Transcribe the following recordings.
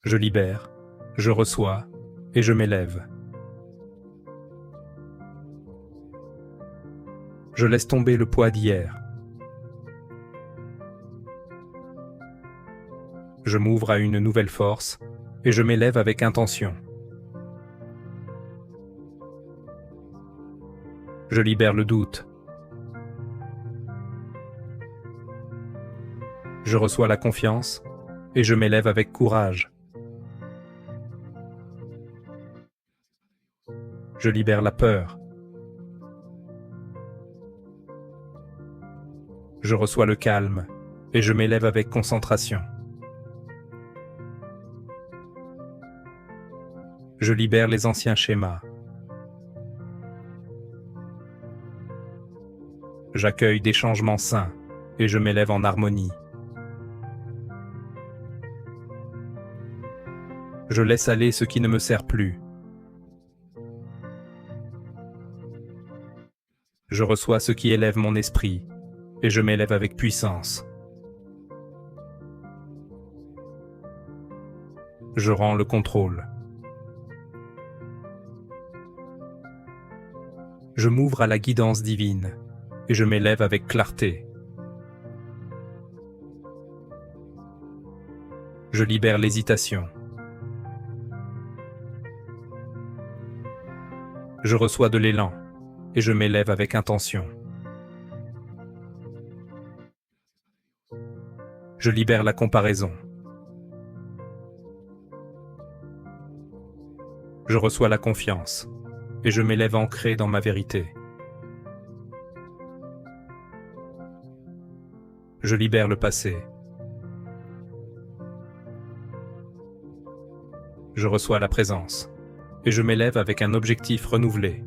Je libère, je reçois et je m'élève. Je laisse tomber le poids d'hier. Je m'ouvre à une nouvelle force et je m'élève avec intention. Je libère le doute. Je reçois la confiance et je m'élève avec courage. Je libère la peur. Je reçois le calme et je m'élève avec concentration. Je libère les anciens schémas. J'accueille des changements sains et je m'élève en harmonie. Je laisse aller ce qui ne me sert plus. Je reçois ce qui élève mon esprit et je m'élève avec puissance. Je rends le contrôle. Je m'ouvre à la guidance divine et je m'élève avec clarté. Je libère l'hésitation. Je reçois de l'élan et je m'élève avec intention. Je libère la comparaison. Je reçois la confiance et je m'élève ancré dans ma vérité. Je libère le passé. Je reçois la présence et je m'élève avec un objectif renouvelé.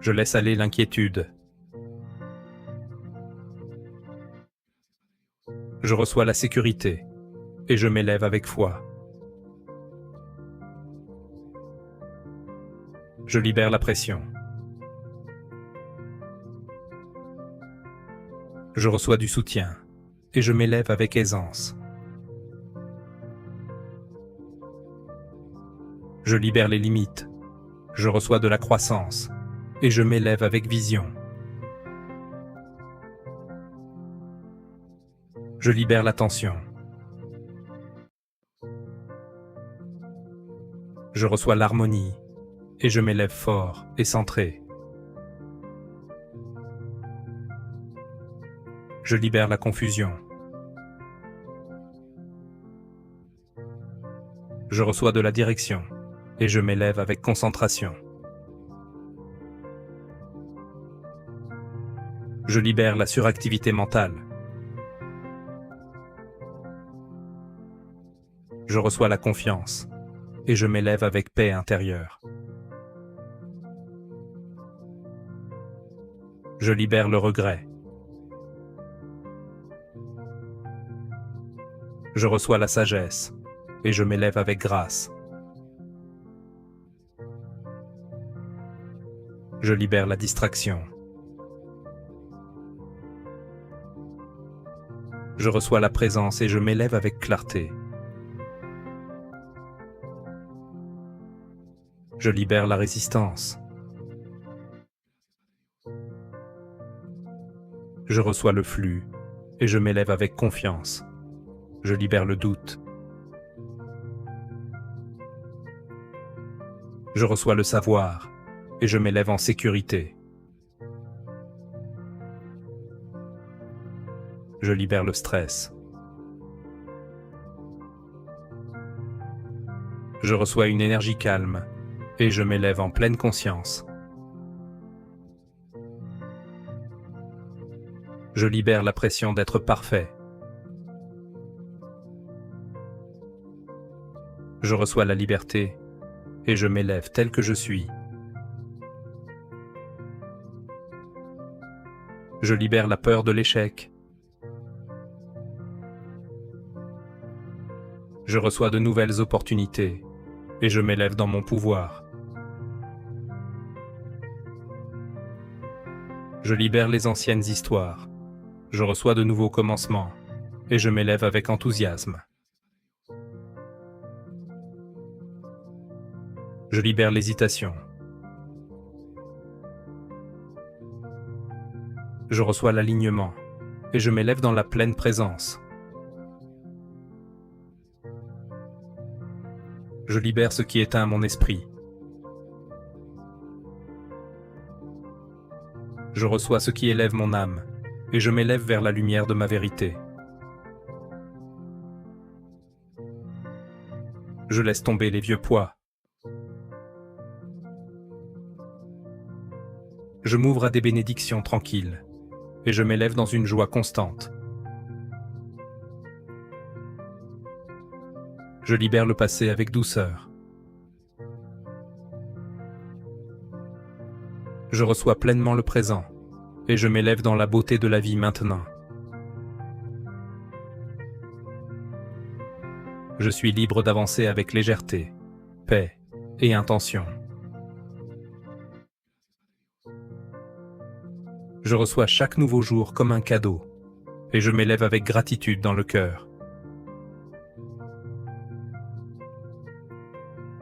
Je laisse aller l'inquiétude. Je reçois la sécurité et je m'élève avec foi. Je libère la pression. Je reçois du soutien et je m'élève avec aisance. Je libère les limites. Je reçois de la croissance et je m'élève avec vision. Je libère la tension. Je reçois l'harmonie et je m'élève fort et centré. Je libère la confusion. Je reçois de la direction et je m'élève avec concentration. Je libère la suractivité mentale. Je reçois la confiance et je m'élève avec paix intérieure. Je libère le regret. Je reçois la sagesse et je m'élève avec grâce. Je libère la distraction. Je reçois la présence et je m'élève avec clarté. Je libère la résistance. Je reçois le flux et je m'élève avec confiance. Je libère le doute. Je reçois le savoir et je m'élève en sécurité. Je libère le stress. Je reçois une énergie calme et je m'élève en pleine conscience. Je libère la pression d'être parfait. Je reçois la liberté et je m'élève tel que je suis. Je libère la peur de l'échec. Je reçois de nouvelles opportunités et je m'élève dans mon pouvoir. Je libère les anciennes histoires. Je reçois de nouveaux commencements et je m'élève avec enthousiasme. Je libère l'hésitation. Je reçois l'alignement, et je m'élève dans la pleine présence. Je libère ce qui éteint mon esprit. Je reçois ce qui élève mon âme, et je m'élève vers la lumière de ma vérité. Je laisse tomber les vieux poids. Je m'ouvre à des bénédictions tranquilles, et je m'élève dans une joie constante. Je libère le passé avec douceur. Je reçois pleinement le présent, et je m'élève dans la beauté de la vie maintenant. Je suis libre d'avancer avec légèreté, paix et intention. Je reçois chaque nouveau jour comme un cadeau, et je m'élève avec gratitude dans le cœur.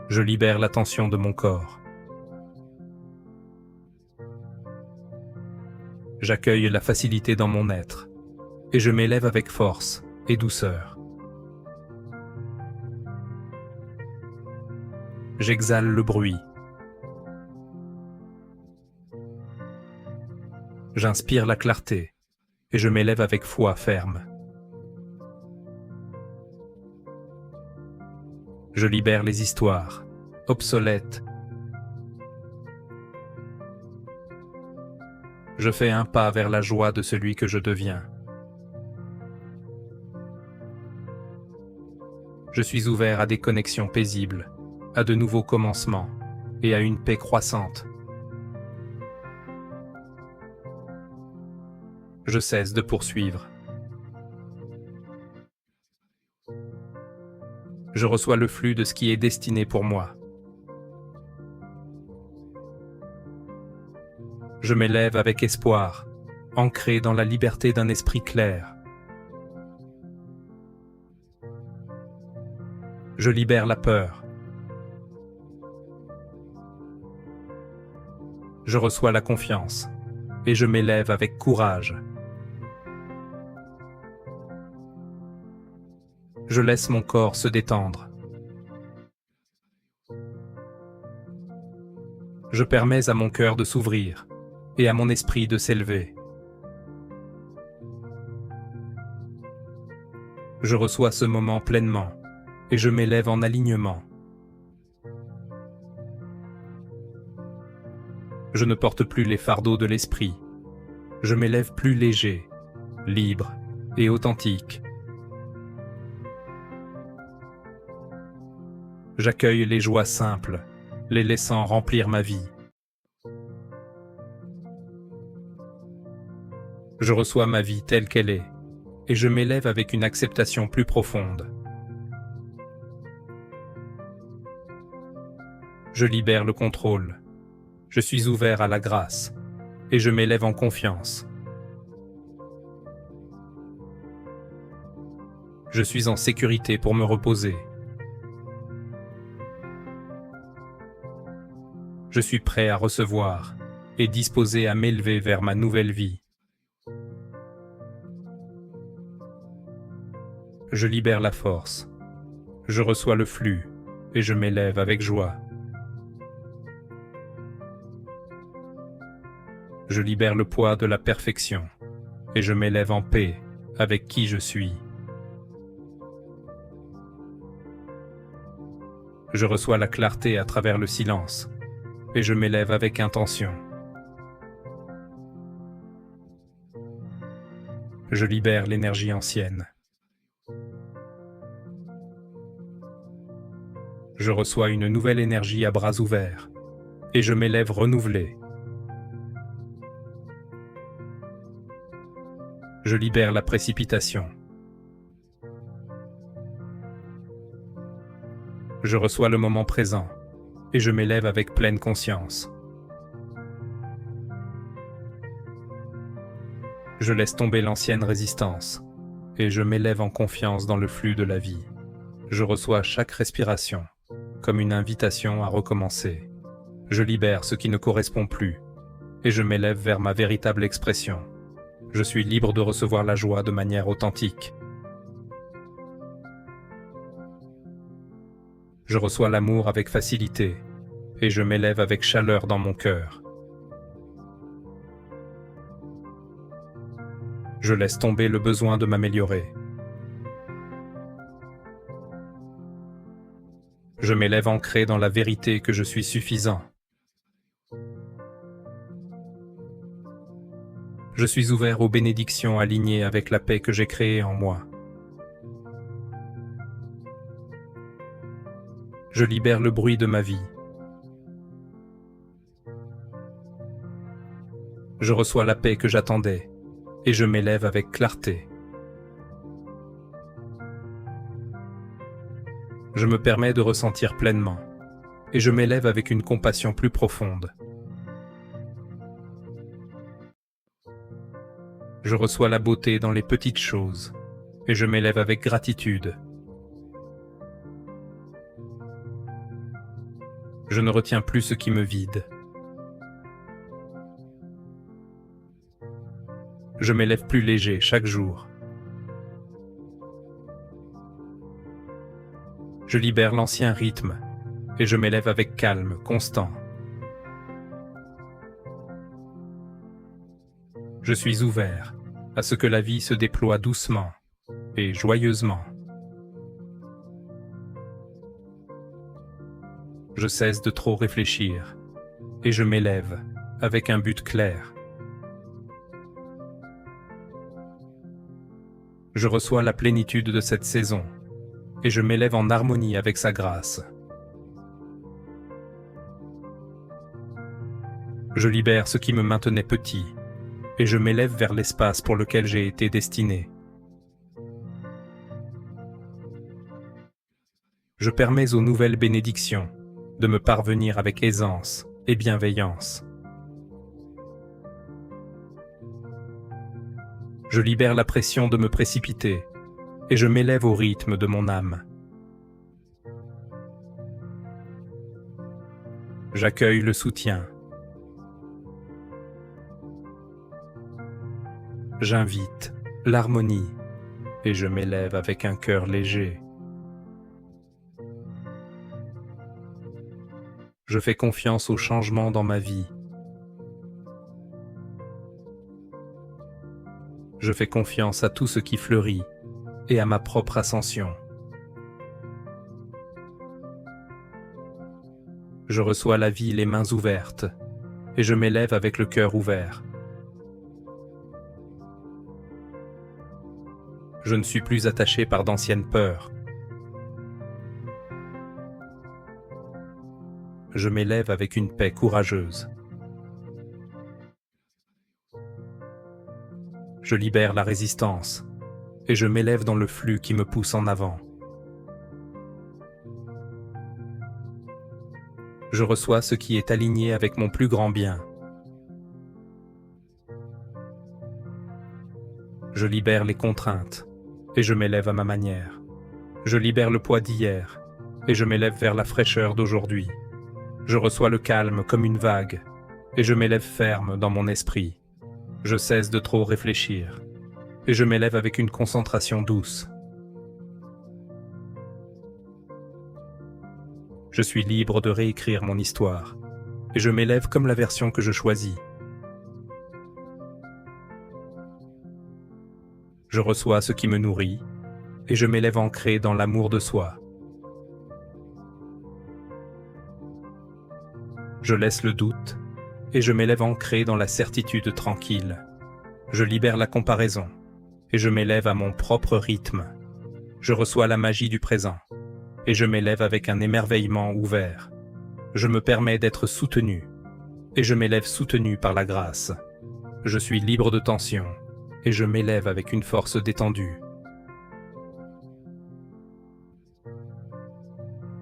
Je libère la tension de mon corps. J'accueille la facilité dans mon être, et je m'élève avec force et douceur. J'exhale le bruit. J'inspire la clarté, et je m'élève avec foi ferme. Je libère les histoires, obsolètes. Je fais un pas vers la joie de celui que je deviens. Je suis ouvert à des connexions paisibles, à de nouveaux commencements et à une paix croissante. Je cesse de poursuivre. Je reçois le flux de ce qui est destiné pour moi. Je m'élève avec espoir, ancré dans la liberté d'un esprit clair. Je libère la peur. Je reçois la confiance, et je m'élève avec courage. Je laisse mon corps se détendre. Je permets à mon cœur de s'ouvrir et à mon esprit de s'élever. Je reçois ce moment pleinement et je m'élève en alignement. Je ne porte plus les fardeaux de l'esprit. Je m'élève plus léger, libre et authentique. J'accueille les joies simples, les laissant remplir ma vie. Je reçois ma vie telle qu'elle est, et je m'élève avec une acceptation plus profonde. Je libère le contrôle. Je suis ouvert à la grâce, et je m'élève en confiance. Je suis en sécurité pour me reposer. Je suis prêt à recevoir et disposé à m'élever vers ma nouvelle vie. Je libère la force. Je reçois le flux et je m'élève avec joie. Je libère le poids de la perfection et je m'élève en paix avec qui je suis. Je reçois la clarté à travers le silence et je m'élève avec intention. Je libère l'énergie ancienne. Je reçois une nouvelle énergie à bras ouverts et je m'élève renouvelé. Je libère la précipitation. Je reçois le moment présent et je m'élève avec pleine conscience. Je laisse tomber l'ancienne résistance et je m'élève en confiance dans le flux de la vie. Je reçois chaque respiration comme une invitation à recommencer. Je libère ce qui ne correspond plus et je m'élève vers ma véritable expression. Je suis libre de recevoir la joie de manière authentique. Je reçois l'amour avec facilité et je m'élève avec chaleur dans mon cœur. Je laisse tomber le besoin de m'améliorer. Je m'élève ancré dans la vérité que je suis suffisant. Je suis ouvert aux bénédictions alignées avec la paix que j'ai créée en moi. Je libère le bruit de ma vie. Je reçois la paix que j'attendais et je m'élève avec clarté. Je me permets de ressentir pleinement et je m'élève avec une compassion plus profonde. Je reçois la beauté dans les petites choses et je m'élève avec gratitude. Je ne retiens plus ce qui me vide. Je m'élève plus léger chaque jour. Je libère l'ancien rythme et je m'élève avec calme, constant. Je suis ouvert à ce que la vie se déploie doucement et joyeusement. Je cesse de trop réfléchir et je m'élève avec un but clair. Je reçois la plénitude de cette saison et je m'élève en harmonie avec sa grâce. Je libère ce qui me maintenait petit et je m'élève vers l'espace pour lequel j'ai été destiné. Je permets aux nouvelles bénédictions de me parvenir avec aisance et bienveillance. Je libère la pression de me précipiter et je m'élève au rythme de mon âme. J'accueille le soutien. J'invite l'harmonie et je m'élève avec un cœur léger. Je fais confiance au changement dans ma vie. Je fais confiance à tout ce qui fleurit et à ma propre ascension. Je reçois la vie les mains ouvertes et je m'élève avec le cœur ouvert. Je ne suis plus attaché par d'anciennes peurs. Je m'élève avec une paix courageuse. Je libère la résistance et je m'élève dans le flux qui me pousse en avant. Je reçois ce qui est aligné avec mon plus grand bien. Je libère les contraintes et je m'élève à ma manière. Je libère le poids d'hier et je m'élève vers la fraîcheur d'aujourd'hui. Je reçois le calme comme une vague et je m'élève ferme dans mon esprit. Je cesse de trop réfléchir et je m'élève avec une concentration douce. Je suis libre de réécrire mon histoire et je m'élève comme la version que je choisis. Je reçois ce qui me nourrit et je m'élève ancré dans l'amour de soi. Je laisse le doute et je m'élève ancré dans la certitude tranquille. Je libère la comparaison et je m'élève à mon propre rythme. Je reçois la magie du présent et je m'élève avec un émerveillement ouvert. Je me permets d'être soutenu et je m'élève soutenu par la grâce. Je suis libre de tension et je m'élève avec une force détendue.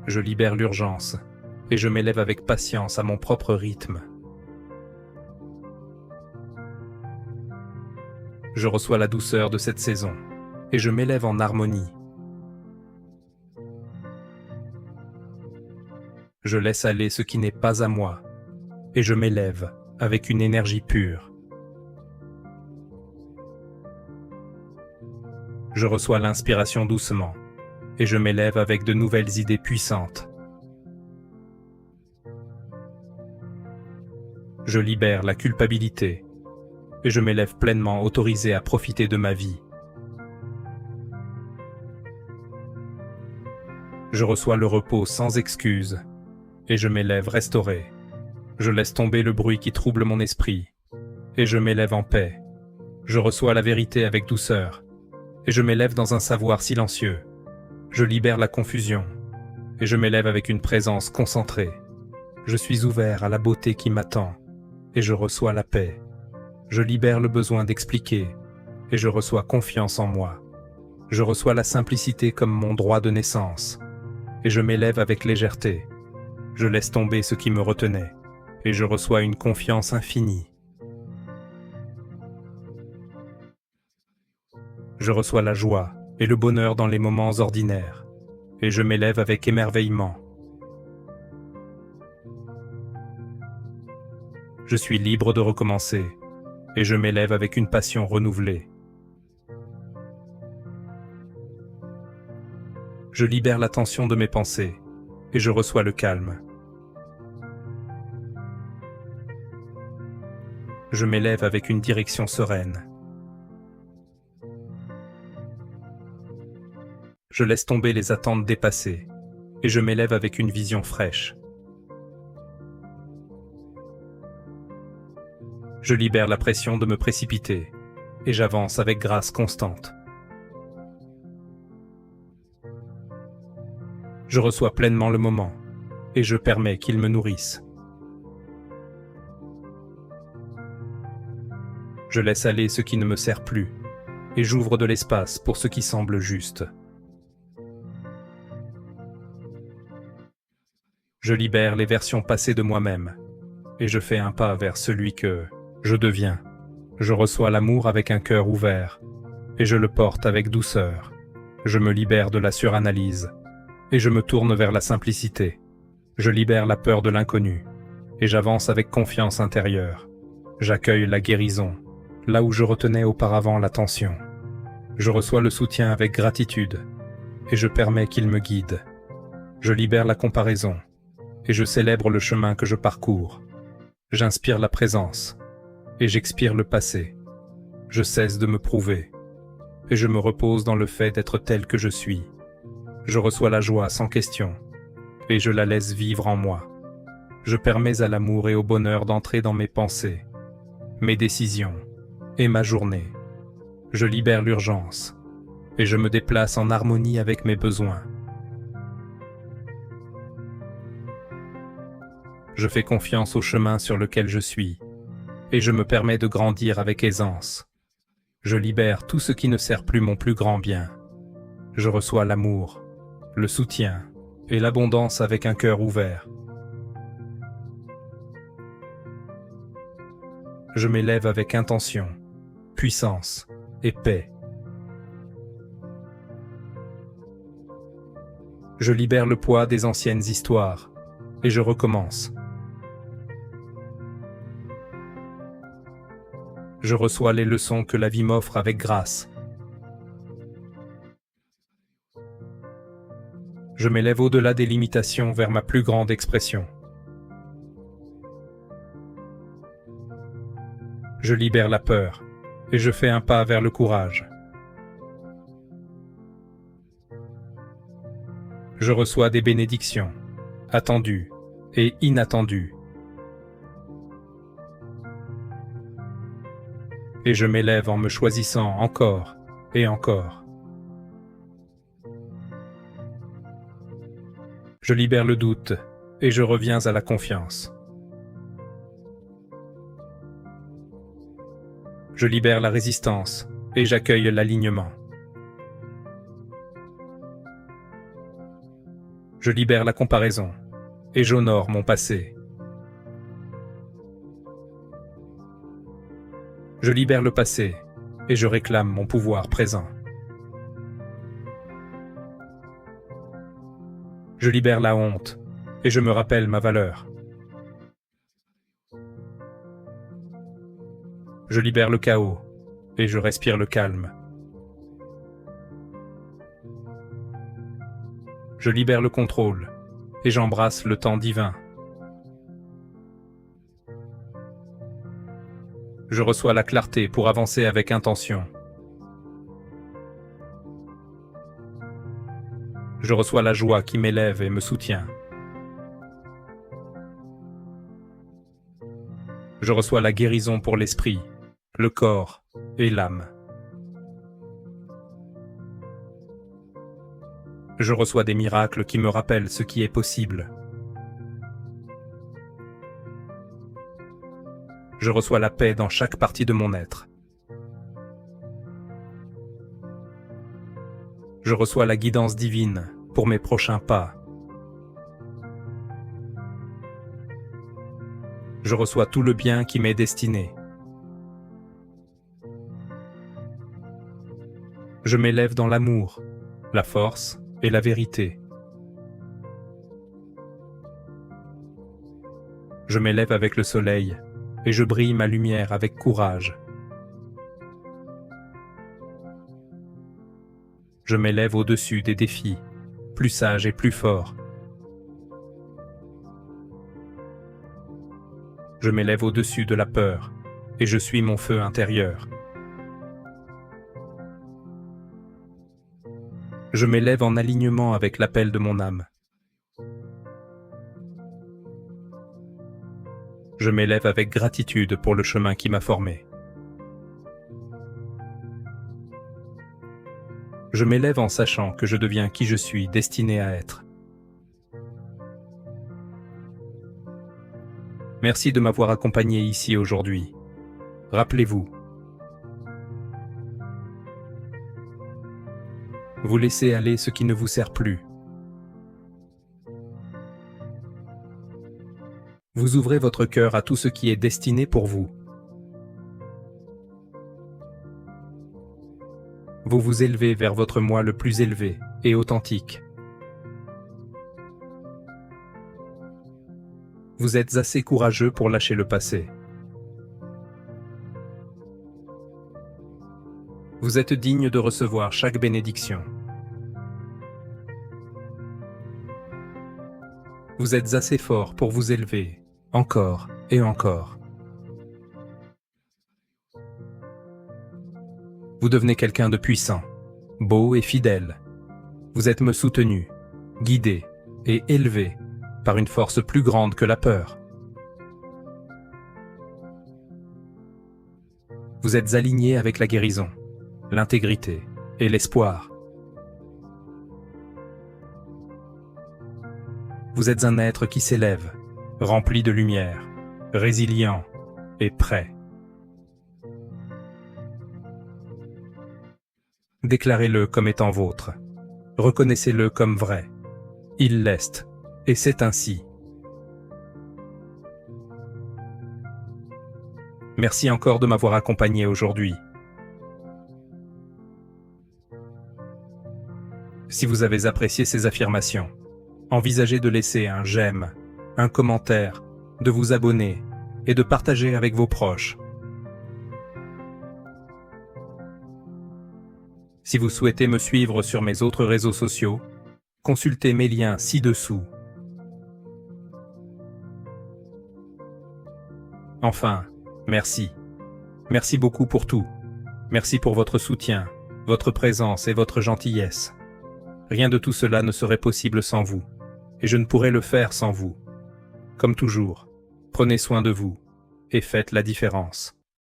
Je libère l'urgence et je m'élève avec patience à mon propre rythme. Je reçois la douceur de cette saison et je m'élève en harmonie. Je laisse aller ce qui n'est pas à moi, et je m'élève avec une énergie pure. Je reçois l'inspiration doucement, et je m'élève avec de nouvelles idées puissantes. Je libère la culpabilité, et je m'élève pleinement autorisé à profiter de ma vie. Je reçois le repos sans excuse, et je m'élève restauré. Je laisse tomber le bruit qui trouble mon esprit, et je m'élève en paix. Je reçois la vérité avec douceur, et je m'élève dans un savoir silencieux. Je libère la confusion, et je m'élève avec une présence concentrée. Je suis ouvert à la beauté qui m'attend, et je reçois la paix. Je libère le besoin d'expliquer, et je reçois confiance en moi. Je reçois la simplicité comme mon droit de naissance, et je m'élève avec légèreté. Je laisse tomber ce qui me retenait, et je reçois une confiance infinie. Je reçois la joie et le bonheur dans les moments ordinaires, et je m'élève avec émerveillement. Je suis libre de recommencer, et je m'élève avec une passion renouvelée. Je libère la tension de mes pensées, et je reçois le calme. Je m'élève avec une direction sereine. Je laisse tomber les attentes dépassées, et je m'élève avec une vision fraîche. Je libère la pression de me précipiter, et j'avance avec grâce constante. Je reçois pleinement le moment, et je permets qu'il me nourrisse. Je laisse aller ce qui ne me sert plus, et j'ouvre de l'espace pour ce qui semble juste. Je libère les versions passées de moi-même, et je fais un pas vers celui que je deviens. Je reçois l'amour avec un cœur ouvert, et je le porte avec douceur. Je me libère de la suranalyse, et je me tourne vers la simplicité. Je libère la peur de l'inconnu, et j'avance avec confiance intérieure. J'accueille la guérison, là où je retenais auparavant la tension. Je reçois le soutien avec gratitude, et je permets qu'il me guide. Je libère la comparaison, et je célèbre le chemin que je parcours. J'inspire la présence, et j'expire le passé. Je cesse de me prouver, et je me repose dans le fait d'être tel que je suis. Je reçois la joie sans question, et je la laisse vivre en moi. Je permets à l'amour et au bonheur d'entrer dans mes pensées, mes décisions et ma journée. Je libère l'urgence, et je me déplace en harmonie avec mes besoins. Je fais confiance au chemin sur lequel je suis, et je me permets de grandir avec aisance. Je libère tout ce qui ne sert plus mon plus grand bien. Je reçois l'amour, le soutien et l'abondance avec un cœur ouvert. Je m'élève avec intention, puissance et paix. Je libère le poids des anciennes histoires, et je recommence. Je reçois les leçons que la vie m'offre avec grâce. Je m'élève au-delà des limitations vers ma plus grande expression. Je libère la peur, et je fais un pas vers le courage. Je reçois des bénédictions, attendues et inattendues. Et je m'élève en me choisissant encore et encore. Je libère le doute et je reviens à la confiance. Je libère la résistance et j'accueille l'alignement. Je libère la comparaison et j'honore mon passé. Je libère le passé et je réclame mon pouvoir présent. Je libère la honte, et je me rappelle ma valeur. Je libère le chaos, et je respire le calme. Je libère le contrôle, et j'embrasse le temps divin. Je reçois la clarté pour avancer avec intention. Je reçois la joie qui m'élève et me soutient. Je reçois la guérison pour l'esprit, le corps et l'âme. Je reçois des miracles qui me rappellent ce qui est possible. Je reçois la paix dans chaque partie de mon être. Je reçois la guidance divine pour mes prochains pas. Je reçois tout le bien qui m'est destiné. Je m'élève dans l'amour, la force et la vérité. Je m'élève avec le soleil et je brille ma lumière avec courage. Je m'élève au-dessus des défis, plus sage et plus fort. Je m'élève au-dessus de la peur et je suis mon feu intérieur. Je m'élève en alignement avec l'appel de mon âme. Je m'élève avec gratitude pour le chemin qui m'a formé. Je m'élève en sachant que je deviens qui je suis destiné à être. Merci de m'avoir accompagné ici aujourd'hui. Rappelez-vous, vous laissez aller ce qui ne vous sert plus. Vous ouvrez votre cœur à tout ce qui est destiné pour vous. Vous vous élevez vers votre moi le plus élevé et authentique. Vous êtes assez courageux pour lâcher le passé. Vous êtes digne de recevoir chaque bénédiction. Vous êtes assez fort pour vous élever, encore et encore. Vous devenez quelqu'un de puissant, beau et fidèle. Vous êtes me soutenu, guidé et élevé par une force plus grande que la peur. Vous êtes aligné avec la guérison, l'intégrité et l'espoir. Vous êtes un être qui s'élève, rempli de lumière, résilient et prêt. Déclarez-le comme étant vôtre. Reconnaissez-le comme vrai. Il l'est, et c'est ainsi. Merci encore de m'avoir accompagné aujourd'hui. Si vous avez apprécié ces affirmations, envisagez de laisser un j'aime, un commentaire, de vous abonner et de partager avec vos proches. Si vous souhaitez me suivre sur mes autres réseaux sociaux, consultez mes liens ci-dessous. Enfin, merci. Merci beaucoup pour tout. Merci pour votre soutien, votre présence et votre gentillesse. Rien de tout cela ne serait possible sans vous, et je ne pourrais le faire sans vous. Comme toujours, prenez soin de vous et faites la différence.